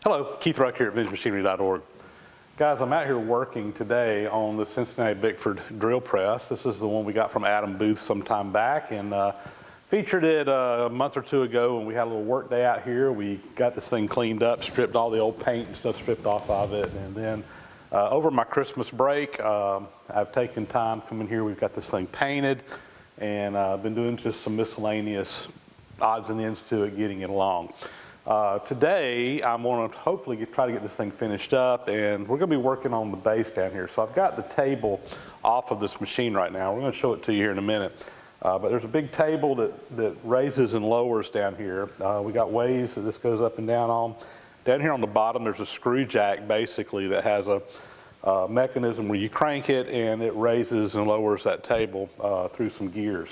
Hello, Keith Rucker here at VintageMachinery.org. Guys, I'm out here working today on the Cincinnati Bickford drill press. This is the one we got from Adam Booth some time back, and featured it a month or two ago when we had a little work day out here. We got this thing cleaned up, stripped all the old paint and stuff stripped off of it, and then over my Christmas break, I've taken time coming here. We've got this thing painted, and I've been doing just some miscellaneous odds and ends to it, getting it along. Today, I'm going to hopefully try to get this thing finished up, and we're going to be working on the base down here. So I've got the table off of this machine right now. We're going to show it to you here in a minute. But there's a big table that raises and lowers down here. We got ways that this goes up and down on. Down here on the bottom, there's a screw jack basically that has a mechanism where you crank it and it raises and lowers that table through some gears.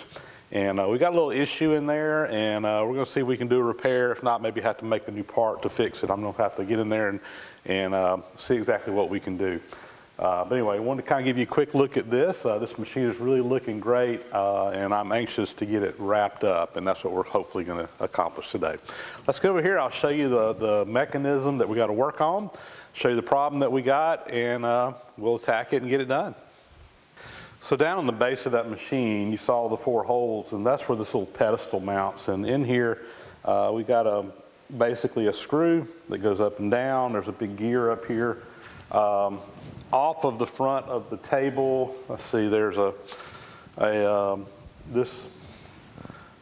And we got a little issue in there, and we're going to see if we can do a repair. If not, maybe have to make a new part to fix it. I'm going to have to get in there and see exactly what we can do. But anyway, I wanted to kind of give you a quick look at this. This machine is really looking great, and I'm anxious to get it wrapped up, and that's what we're hopefully going to accomplish today. Let's go over here. I'll show you the mechanism that we got to work on, show you the problem that we got, and we'll attack it and get it done. So down on the base of that machine, you saw the 4 holes, and that's where this little pedestal mounts. And in here, we got basically a screw that goes up and down. There's a big gear up here. Off of the front of the table, let's see, there's this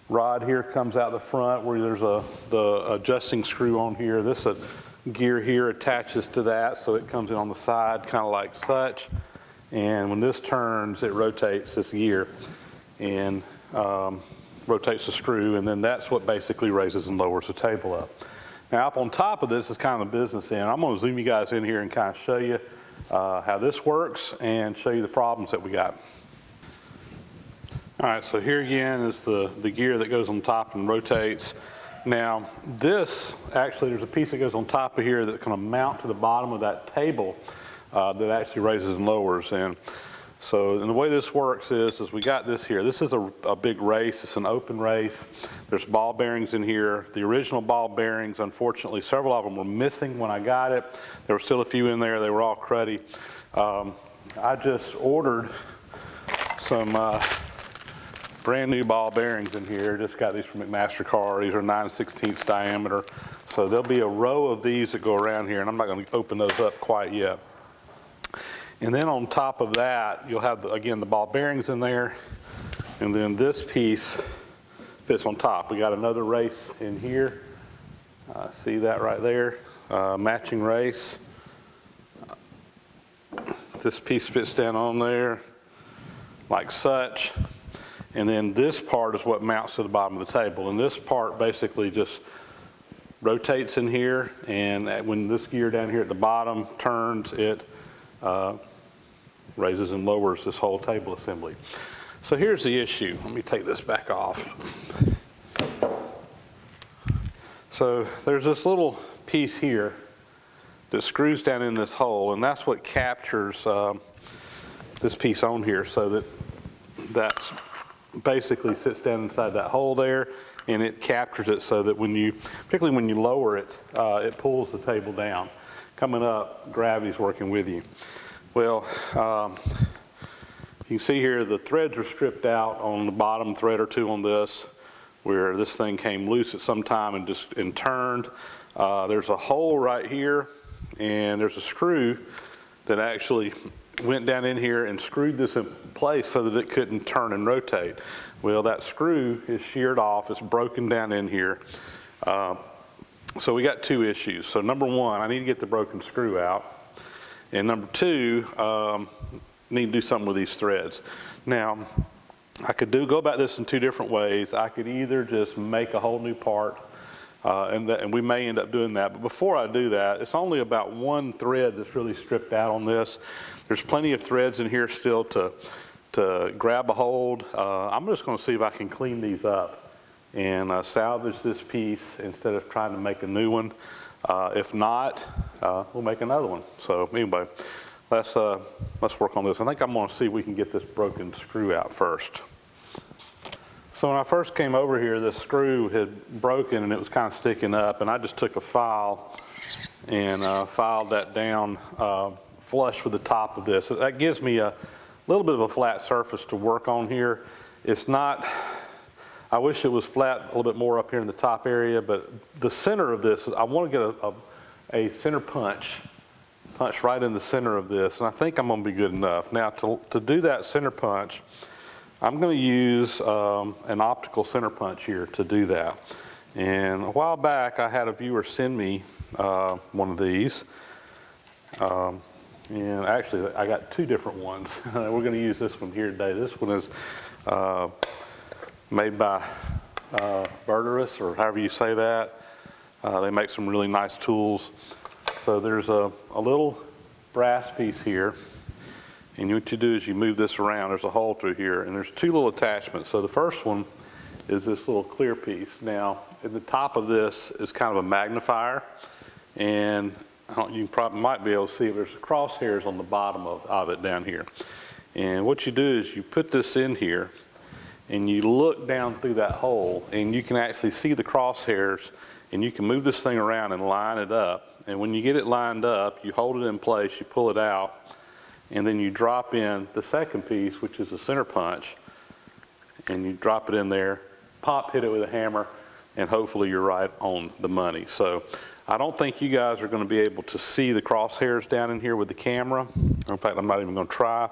rod here comes out the front where there's the adjusting screw on here. This gear here attaches to that, so it comes in on the side, kind of like such. And when this turns, it rotates this gear and rotates the screw, and then that's what basically raises and lowers the table up. Now up on top of this is kind of the business end. I'm going to zoom you guys in here and kind of show you how this works and show you the problems that we got. All right, so here again is the gear that goes on top and rotates. Now this, actually there's a piece that goes on top of here that's going to mount to the bottom of that table that actually raises and lowers. And so and the way this works is we got this here. This is a big race. It's an open race. There's ball bearings in here. The original ball bearings, unfortunately, several of them were missing when I got it. There were still a few in there. They were all cruddy. I just ordered some brand new ball bearings in here. Just got these from McMaster-Carr. These are 9/16 diameter. So there'll be a row of these that go around here, and I'm not going to open those up quite yet. And then on top of that, you'll have, again, the ball bearings in there, and then this piece fits on top. We got another race in here. See that right there? Matching race. This piece fits down on there like such. And then this part is what mounts to the bottom of the table. And this part basically just rotates in here, and when this gear down here at the bottom turns, it raises and lowers this whole table assembly. So here's the issue. Let me take this back off. So there's this little piece here that screws down in this hole, and that's what captures this piece on here, so that basically sits down inside that hole there, and it captures it so that particularly when you lower it, it pulls the table down. Coming up, gravity's working with you. Well, you can see here the threads are stripped out on the bottom thread or two on this, where this thing came loose at some time and turned. There's a hole right here, and there's a screw that actually went down in here and screwed this in place so that it couldn't turn and rotate. Well, that screw is sheared off. It's broken down in here. So we got 2 issues. So number 1, I need to get the broken screw out. And number 2, need to do something with these threads. Now, I could go about this in 2 different ways. I could either just make a whole new part, and we may end up doing that. But before I do that, it's only about 1 thread that's really stripped out on this. There's plenty of threads in here still to grab a hold. I'm just going to see if I can clean these up and salvage this piece instead of trying to make a new one. If not, we'll make another one. So anyway, let's work on this. I think I'm going to see if we can get this broken screw out first. So when I first came over here, this screw had broken and it was kind of sticking up, and I just took a file and filed that down flush with the top of this. That gives me a little bit of a flat surface to work on here. It's not, I wish it was flat a little bit more up here in the top area, but the center of this, I want to get a center punch right in the center of this, and I think I'm going to be good enough. Now to do that center punch, I'm going to use an optical center punch here to do that. And a while back I had a viewer send me one of these, and actually I got two different ones. We're going to use this one here today. This one is made by Rotary, or however you say that. They make some really nice tools. So there's a little brass piece here, and what you do is you move this around. There's a hole through here, and there's two little attachments. So the first one is this little clear piece. Now, at the top of this is kind of a magnifier, and you probably might be able to see it. There's crosshairs on the bottom of it down here. And what you do is you put this in here, and you look down through that hole, and you can actually see the crosshairs, and you can move this thing around and line it up. And when you get it lined up, you hold it in place, you pull it out, and then you drop in the second piece, which is a center punch, and you drop it in there, pop, hit it with a hammer, and hopefully you're right on the money. So I don't think you guys are going to be able to see the crosshairs down in here with the camera. In fact, I'm not even going to try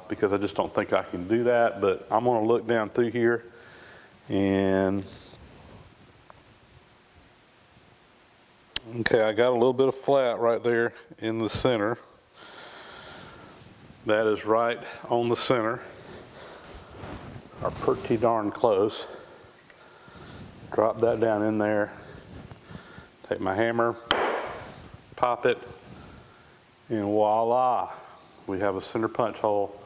because I just don't think I can do that. But I'm going to look down through here, and okay, I got a little bit of flat right there in the center. That is right on the center, or pretty darn close. Drop that down in there. Take my hammer, pop it, and voila, we have a center punch hole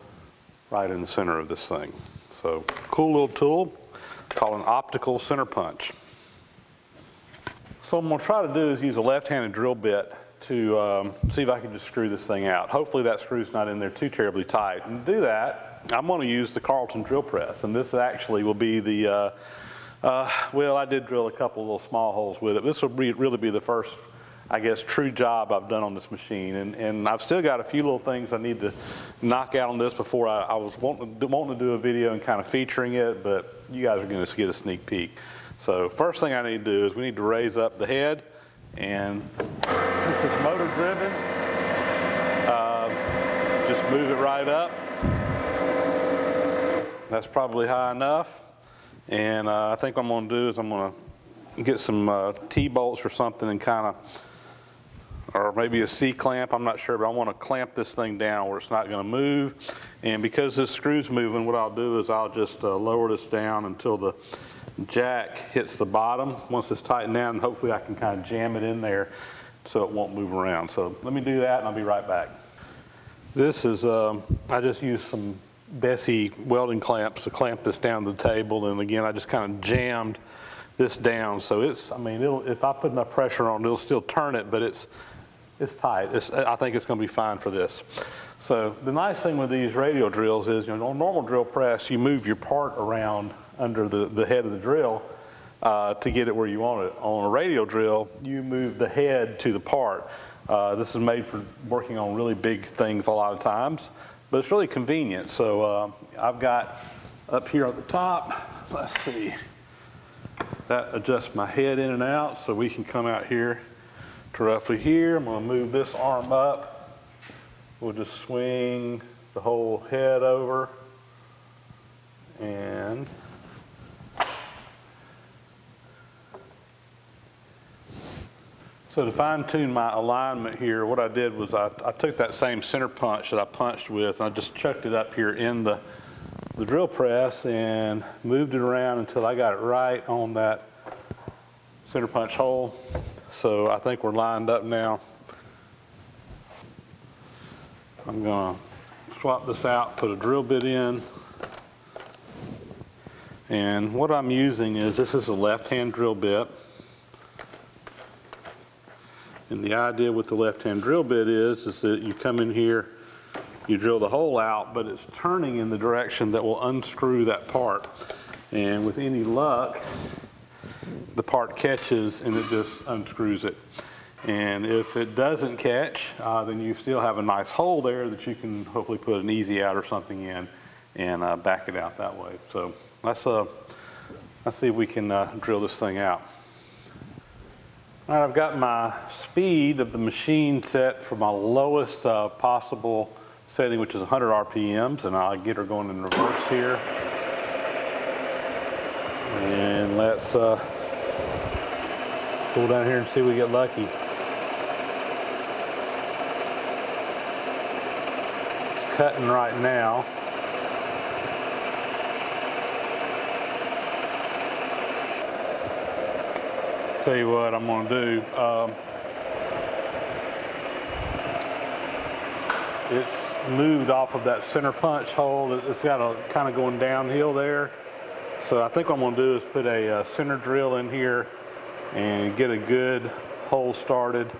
right in the center of this thing. So, cool little tool called an optical center punch. So what I'm going to try to do is use a left-handed drill bit to see if I can just screw this thing out. Hopefully that screw's not in there too terribly tight. And to do that, I'm going to use the Carlton drill press, and this actually will be the well, I did drill a couple of little small holes with it. This will really be the first, I guess, true job I've done on this machine. And I've still got a few little things I need to knock out on this before I was wanting to do a video and kind of featuring it, but you guys are going to get a sneak peek. So first thing I need to do is we need to raise up the head, and this is motor driven. Just move it right up. That's probably high enough. And I think what I'm going to do is I'm going to get some T-bolts or something and kind of, or maybe a C-clamp, I'm not sure, but I want to clamp this thing down where it's not going to move. And because this screw's moving, what I'll do is I'll just lower this down until the jack hits the bottom. Once it's tightened down, hopefully I can kind of jam it in there so it won't move around. So let me do that and I'll be right back. This is, I just used some Bessie welding clamps to clamp this down to the table, and again I just kind of jammed this down, so it's, I mean, if I put enough pressure on it, it'll still turn it, but it's tight. I think it's going to be fine for this. So the nice thing with these radial drills is, on a normal drill press you move your part around under the head of the drill to get it where you want it. On a radial drill you move the head to the part. This is made for working on really big things a lot of times, but it's really convenient. So I've got up here at the top, let's see, that adjusts my head in and out so we can come out here to roughly here. I'm going to move this arm up. We'll just swing the whole head over, and so to fine-tune my alignment here, what I did was I took that same center punch that I punched with, and I just chucked it up here in the drill press and moved it around until I got it right on that center punch hole. So I think we're lined up now. I'm going to swap this out, put a drill bit in. And what I'm using is, this is a left-hand drill bit. And the idea with the left-hand drill bit is that you come in here, you drill the hole out, but it's turning in the direction that will unscrew that part. And with any luck, the part catches and it just unscrews it. And if it doesn't catch, then you still have a nice hole there that you can hopefully put an easy out or something in and back it out that way. So let's see if we can drill this thing out. All right, I've got my speed of the machine set for my lowest possible setting, which is 100 RPMs, and I'll get her going in reverse here. And let's pull down here and see if we get lucky. It's cutting right now. Tell you what I'm going to do. It's moved off of that center punch hole. It's got a kind of going downhill there. So I think what I'm going to do is put a center drill in here and get a good hole started,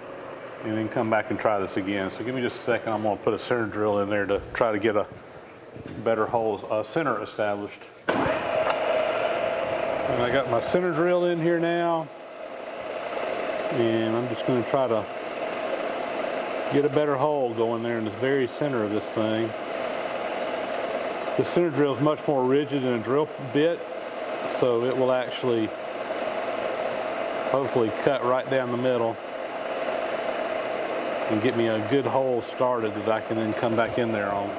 and then come back and try this again. So give me just a second. I'm going to put a center drill in there to try to get a better hole center established. And I got my center drill in here now. And I'm just going to try to get a better hole going there in the very center of this thing. The center drill is much more rigid than a drill bit, so it will actually hopefully cut right down the middle and get me a good hole started that I can then come back in there on.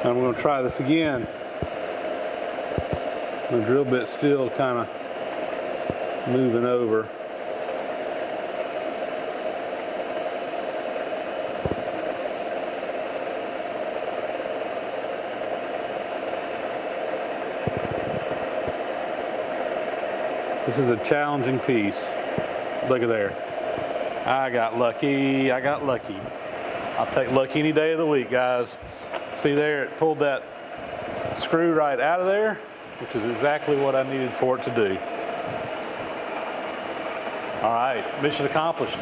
And I'm going to try this again. The drill bit's still kind of moving over. This is a challenging piece. Look at there. I got lucky. I got lucky. I'll take lucky any day of the week, guys. See there, it pulled that screw right out of there, which is exactly what I needed for it to do. All right, mission accomplished.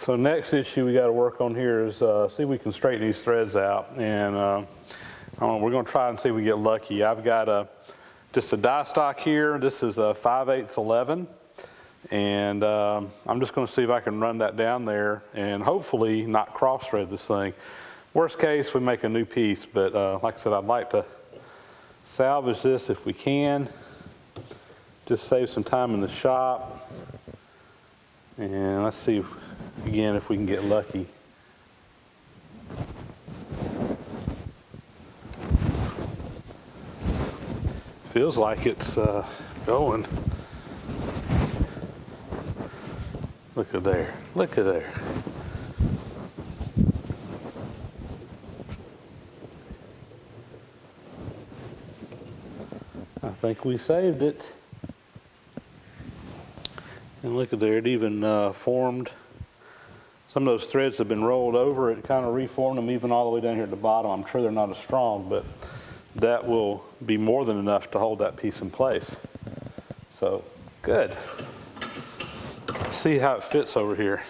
So next issue we got to work on here is see if we can straighten these threads out, and we're going to try and see if we get lucky. I've got just a die stock here. This is a 5/8 11, and I'm just going to see if I can run that down there and hopefully not cross thread this thing. Worst case, we make a new piece, but like I said, I'd like to salvage this if we can. Just save some time in the shop. And let's see again if we can get lucky. Feels like it's going. Look at there. Look at there. I think we saved it. And look at there, it even formed. Some of those threads have been rolled over. It kind of reformed them even all the way down here at the bottom. I'm sure they're not as strong, but that will be more than enough to hold that piece in place. So, good. Let's see how it fits over here.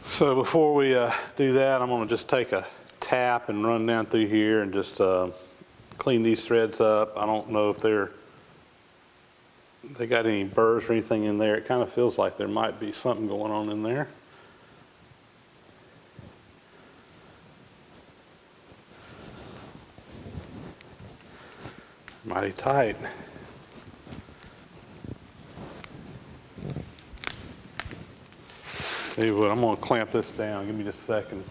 So before we do that, I'm going to just take a tap and run down through here and just clean these threads up. I don't know if they got any burrs or anything in there. It kind of feels like there might be something going on in there. Mighty tight. Tell you what, I'm going to clamp this down. Give me just a second.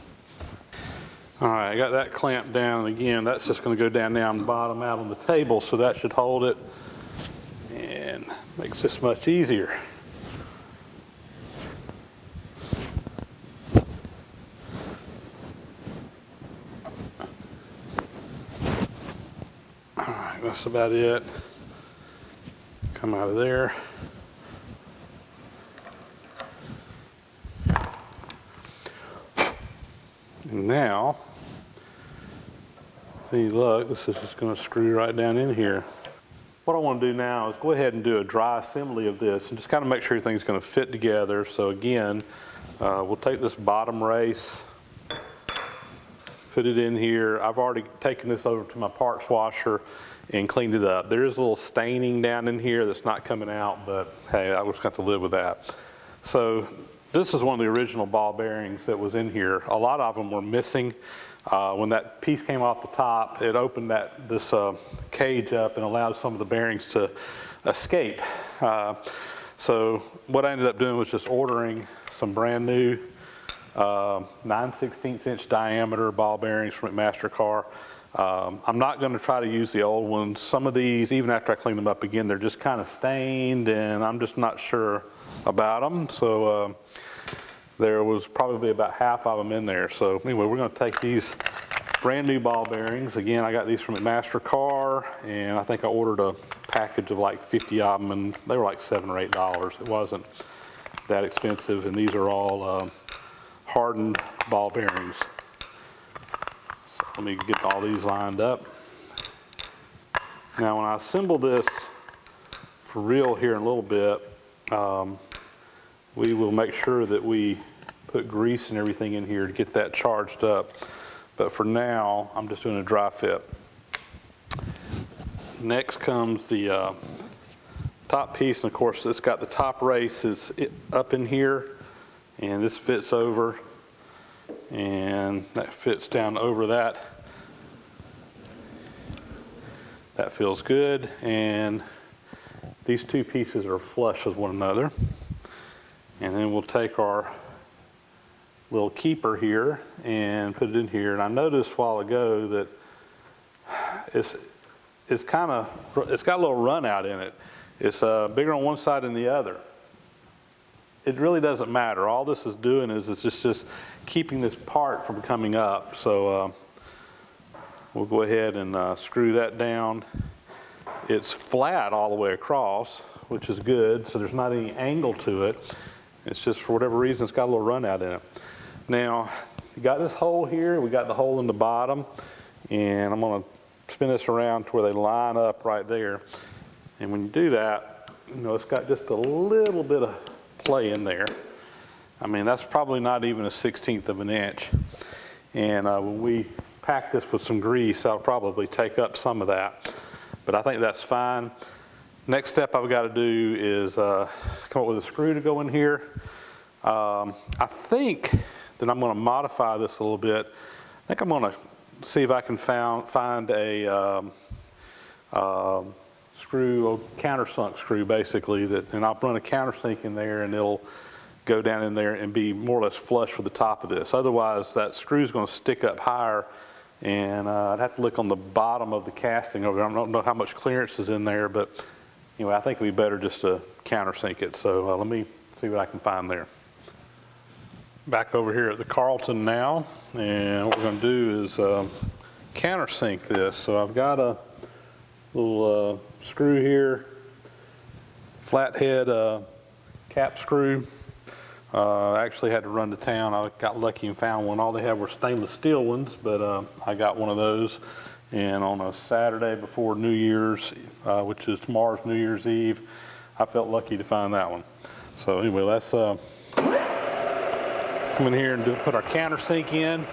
All right, I got that clamped down. And again, that's just going to go down the bottom out on the table, so that should hold it and makes this much easier. All right, that's about it. Come out of there. And now, see, look, this is just going to screw right down in here. What I want to do now is go ahead and do a dry assembly of this and just kind of make sure everything's going to fit together. So again, we'll take this bottom race, put it in here. I've already taken this over to my parts washer and cleaned it up. There is a little staining down in here that's not coming out, but hey, I just got to live with that. So this is one of the original ball bearings that was in here. A lot of them were missing. When that piece came off the top, it opened this cage up and allowed some of the bearings to escape. So what I ended up doing was just ordering some brand new 9/16 inch diameter ball bearings from MasterCar. I'm not going to try to use the old ones. Some of these, even after I clean them up again, they're just kind of stained, and I'm just not sure about them. So there was probably about half of them in there. So anyway, we're going to take these brand new ball bearings. Again, I got these from MasterCar, and I think I ordered a package of like 50 of them, and they were like $7 or $8. It wasn't that expensive, and these are all hardened ball bearings. So let me get all these lined up. Now when I assemble this for real here in a little bit, we will make sure that we put grease and everything in here to get that charged up. But for now, I'm just doing a dry fit. Next comes the top piece, and of course it's got the top race is up in here, and this fits over, and that fits down over that. That feels good, and these two pieces are flush with one another. And then we'll take our little keeper here and put it in here. And I noticed a while ago that it's got a little run out in it. It's bigger on one side than the other. It really doesn't matter. All this is doing is it's just keeping this part from coming up. So we'll go ahead and screw that down. It's flat all the way across, which is good. So there's not any angle to it. It's just for whatever reason, it's got a little run out in it. Now, you got this hole here. We got the hole in the bottom, and I'm going to spin this around to where they line up right there. And when you do that, you know, it's got just a little bit of play in there. I mean, that's probably not even a 1/16 of an inch. And when we pack this with some grease, I'll probably take up some of that. But I think that's fine. Next step I've got to do is come up with a screw to go in here. I think that I'm going to modify this a little bit. I think I'm going to see if I can find a screw, a countersunk screw basically, and I'll run a countersink in there, and it'll go down in there and be more or less flush with the top of this. Otherwise, that screw's going to stick up higher, and I'd have to look on the bottom of the casting over there. I don't know how much clearance is in there, but anyway, I think it'd be better just to countersink it. So let me see what I can find there. Back over here at the Carlton now, and what we're going to do is countersink this. So I've got a little screw here, flathead cap screw. I actually had to run to town. I got lucky and found one. All they had were stainless steel ones, but I got one of those. And on a Saturday before New Year's, which is tomorrow's New Year's Eve, I felt lucky to find that one. So anyway, let's come in here and put our countersink in.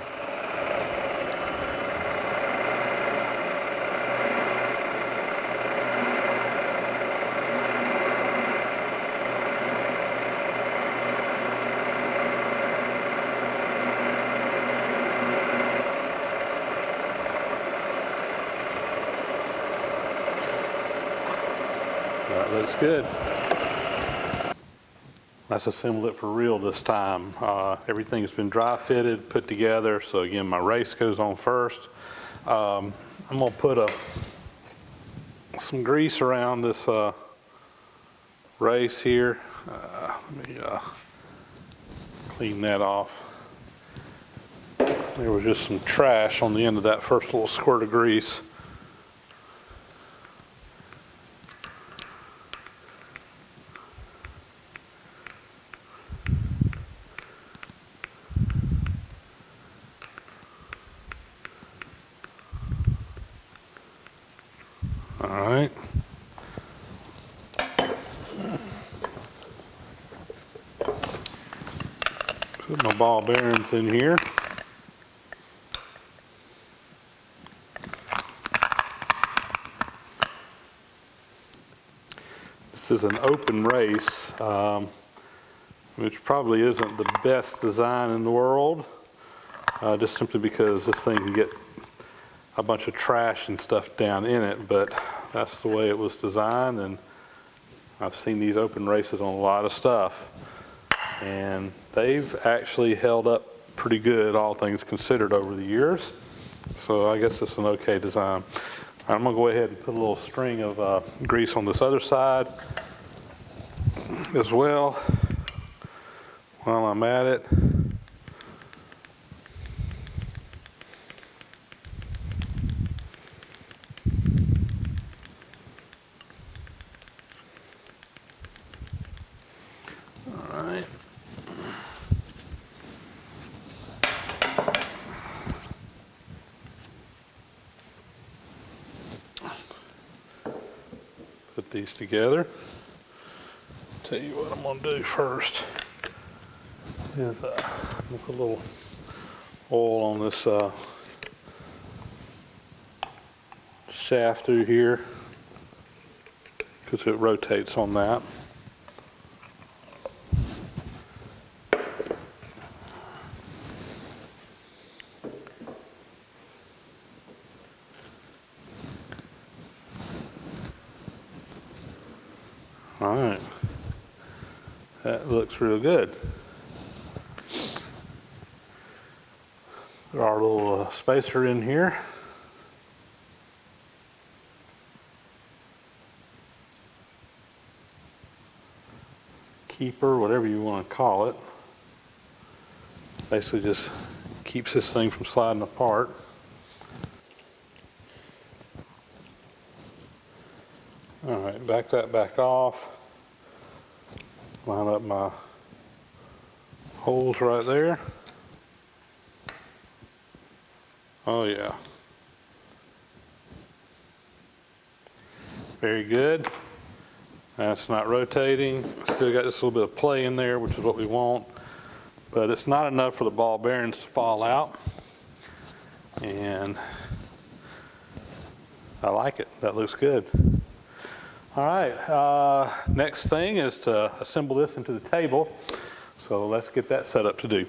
That looks good. Let's assemble it for real this time. Everything's been dry fitted, put together. So again, my race goes on first. I'm gonna put some grease around this race here. Let me clean that off. There was just some trash on the end of that first little squirt of grease. All right. Put my ball bearings in here. is an open race, which probably isn't the best design in the world, just simply because this thing can get a bunch of trash and stuff down in it, but that's the way it was designed, and I've seen these open races on a lot of stuff, and they've actually held up pretty good, all things considered, over the years. So I guess it's an okay design. I'm going to go ahead and put a little string of grease on this other side as well while I'm at it. All right. Put these together. Tell you what I'm going to do first is put a little oil on this shaft through here because it rotates on that. All right, that looks real good. Our little spacer in here. Keeper, whatever you want to call it. Basically just keeps this thing from sliding apart. All right, back that back off. Line up my holes right there. Oh yeah. Very good. That's not rotating. Still got this little bit of play in there, which is what we want. But it's not enough for the ball bearings to fall out. And I like it. That looks good. All right, next thing is to assemble this into the table. So let's get that set up to do.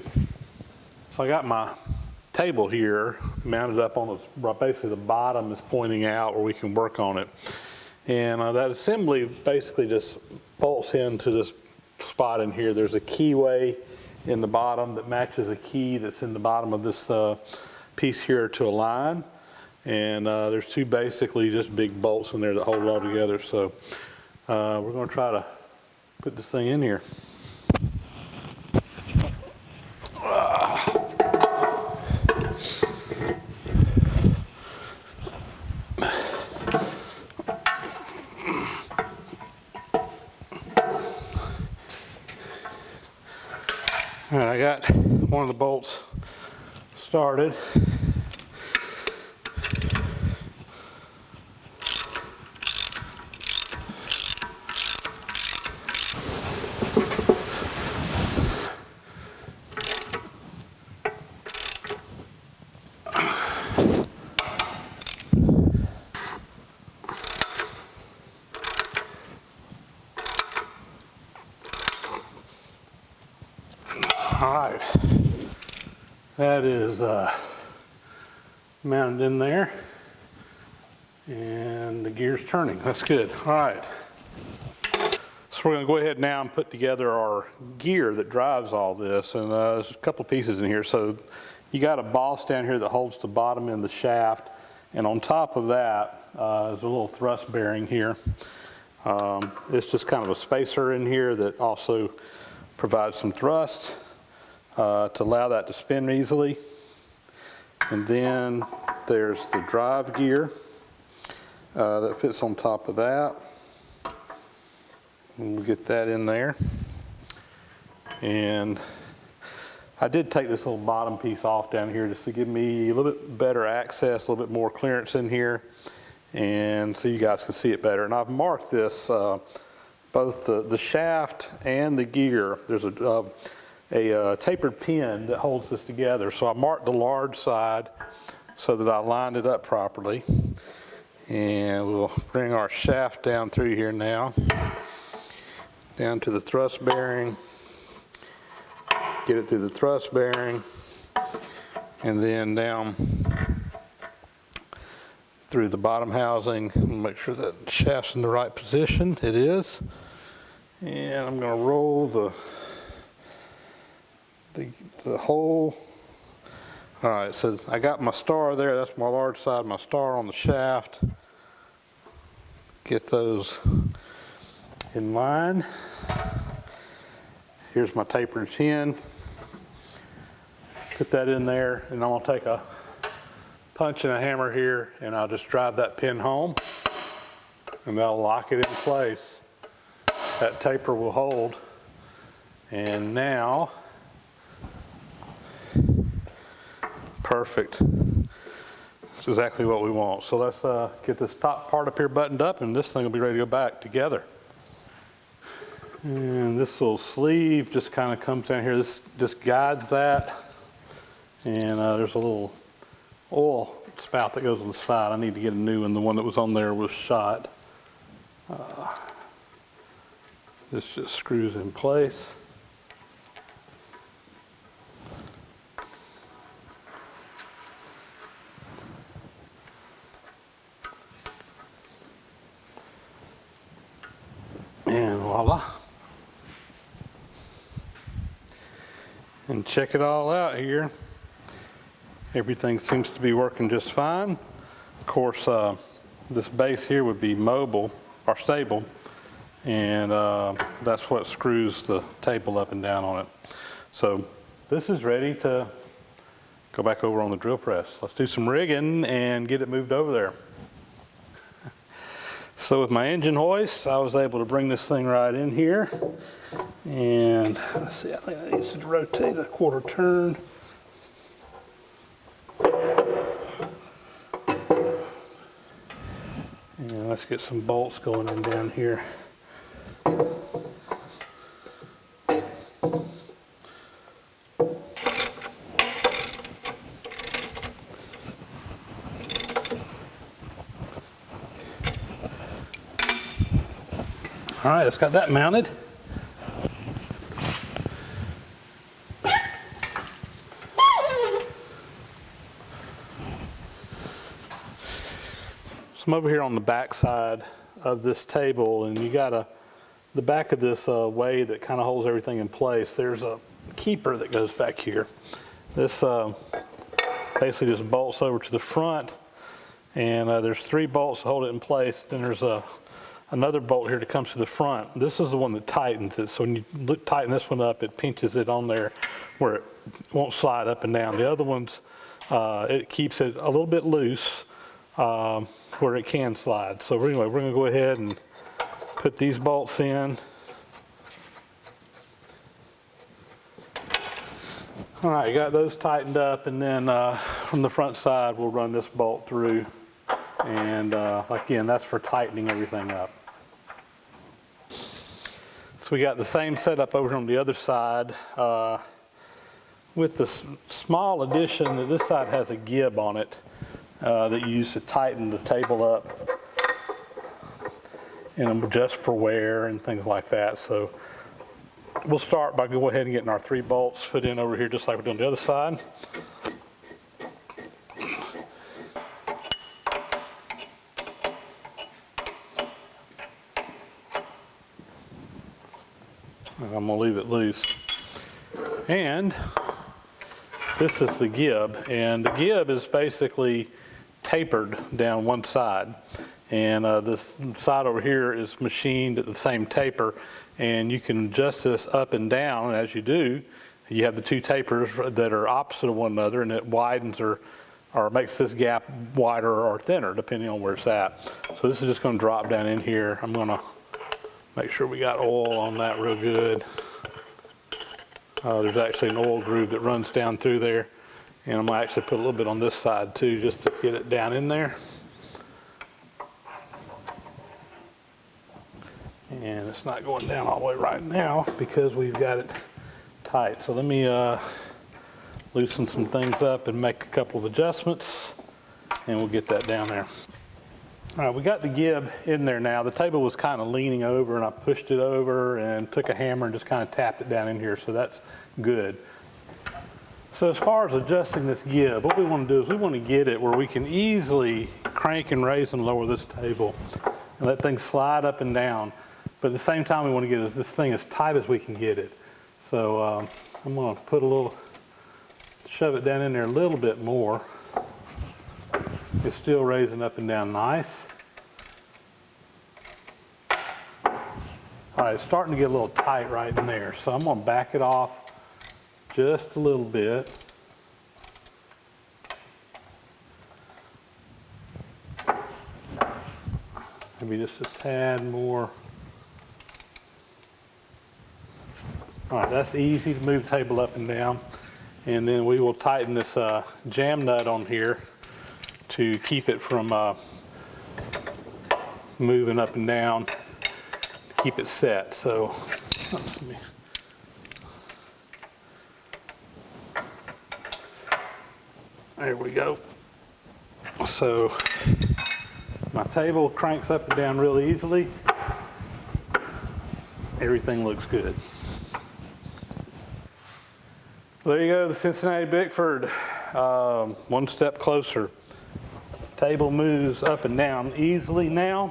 So I got my table here mounted up on basically the bottom is pointing out where we can work on it. And that assembly basically just bolts into this spot in here. There's a keyway in the bottom that matches a key that's in the bottom of this piece here to align. And there's two basically just big bolts in there that hold it all together. So we're going to try to put this thing in here. All right, I got one of the bolts started. All right, that is mounted in there, and the gear's turning. That's good. All right, so we're going to go ahead now and put together our gear that drives all this, and there's a couple pieces in here. So you got a boss down here that holds the bottom end of the shaft, and on top of that is a little thrust bearing here. It's just kind of a spacer in here that also provides some thrust to allow that to spin easily. And then there's the drive gear that fits on top of that. And we'll get that in there. And I did take this little bottom piece off down here just to give me a little bit better access, a little bit more clearance in here, and so you guys can see it better. And I've marked this, both the shaft and the gear. There's a tapered pin that holds this together. So I marked the large side so that I lined it up properly. And we'll bring our shaft down through here now. down to the thrust bearing, get it through the thrust bearing, and then down through the bottom housing. Make sure that shaft's in the right position. It is. And I'm going to roll the hole. All right, so I got my star there. That's my large side, my star on the shaft. Get those in line. Here's my tapered chin. Put that in there, and I'm going to take a punch and a hammer here, and I'll just drive that pin home, and that'll lock it in place. That taper will hold, and now, perfect. That's exactly what we want. So let's get this top part up here buttoned up, and this thing will be ready to go back together. And this little sleeve just kind of comes down here. This just guides that, and there's a little oil spout that goes on the side. I need to get a new one. The one that was on there was shot. This just screws in place. And voila. And check it all out here. Everything seems to be working just fine. Of course, this base here would be mobile or stable, and that's what screws the table up and down on it. So this is ready to go back over on the drill press. Let's do some rigging and get it moved over there. So with my engine hoist, I was able to bring this thing right in here. And let's see, I think I need to rotate a quarter turn. And let's get some bolts going in down here. All right, it's got that mounted. So I'm over here on the back side of this table, and you got the back of this way that kind of holds everything in place. There's a keeper that goes back here. This basically just bolts over to the front, and there's 3 bolts to hold it in place. Then there's another bolt here that comes to the front. This is the one that tightens it. So when you tighten this one up, it pinches it on there where it won't slide up and down. The other ones, it keeps it a little bit loose where it can slide. So anyway, we're going to go ahead and put these bolts in. All right, you got those tightened up, and then from the front side, we'll run this bolt through. And again, that's for tightening everything up. So we got the same setup over on the other side with the small addition that this side has a gib on it that you use to tighten the table up and just for wear and things like that. So we'll start by go ahead and getting our 3 bolts put in over here just like we're doing the other side. I'm going to leave it loose. And this is the gib. And the gib is basically tapered down one side. And this side over here is machined at the same taper. And you can adjust this up and down. And as you do, you have the 2 tapers that are opposite of one another, and it widens or makes this gap wider or thinner depending on where it's at. So this is just going to drop down in here. I'm going to make sure we got oil on that real good. There's actually an oil groove that runs down through there. And I'm going to actually put a little bit on this side too, just to get it down in there. And it's not going down all the way right now because we've got it tight. So let me loosen some things up and make a couple of adjustments, and we'll get that down there. All right, we got the gib in there now. The table was kind of leaning over, and I pushed it over and took a hammer and just kind of tapped it down in here, so that's good. So as far as adjusting this gib, what we want to do is we want to get it where we can easily crank and raise and lower this table and let things slide up and down. But at the same time, we want to get this thing as tight as we can get it. So I'm going to shove it down in there a little bit more. It's still raising up and down nice. All right, it's starting to get a little tight right in there. So I'm going to back it off just a little bit. Maybe just a tad more. All right, that's easy to move the table up and down. And then we will tighten this jam nut on here to keep it from moving up and down, keep it set. So, let's see. There we go. So my table cranks up and down real easily. Everything looks good. There you go, the Cincinnati Bickford, one step closer. Table moves up and down easily now.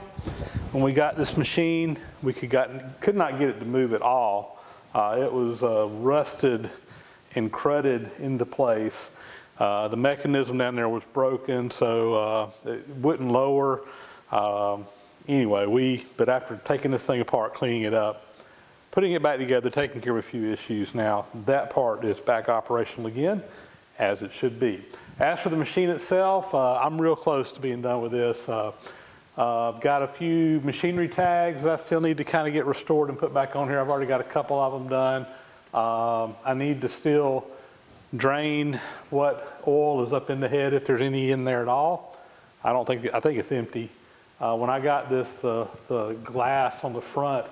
When we got this machine, we could not get it to move at all. It was rusted and cruded into place. The mechanism down there was broken, so it wouldn't lower. Anyway, but after taking this thing apart, cleaning it up, putting it back together, taking care of a few issues now, that part is back operational again, as it should be. As for the machine itself, I'm real close to being done with this. I've got a few machinery tags that I still need to kind of get restored and put back on here. I've already got a couple of them done. I need to still drain what oil is up in the head, if there's any in there at all. I think it's empty. When I got this, the glass on the front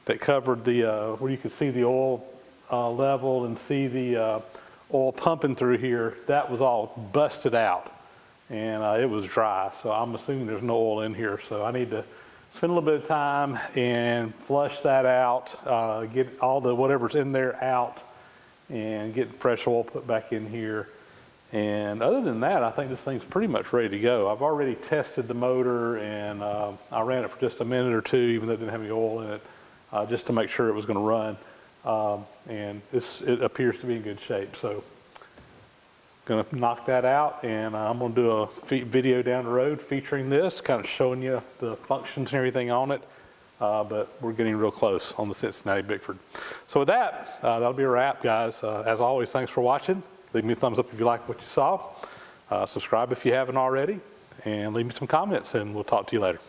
that covered the where you could see the oil level and see the oil pumping through here, that was all busted out, and it was dry. So I'm assuming there's no oil in here. So I need to spend a little bit of time and flush that out, get all the whatever's in there out, and get fresh oil put back in here. And other than that, I think this thing's pretty much ready to go. I've already tested the motor, and I ran it for just a minute or two, even though it didn't have any oil in it, just to make sure it was going to run. And it appears to be in good shape. So going to knock that out, and I'm going to do a video down the road featuring this, kind of showing you the functions and everything on it. But we're getting real close on the Cincinnati Bickford. So with that, that'll be a wrap, guys. As always, thanks for watching. Leave me a thumbs up if you like what you saw. Subscribe if you haven't already, and leave me some comments, and we'll talk to you later.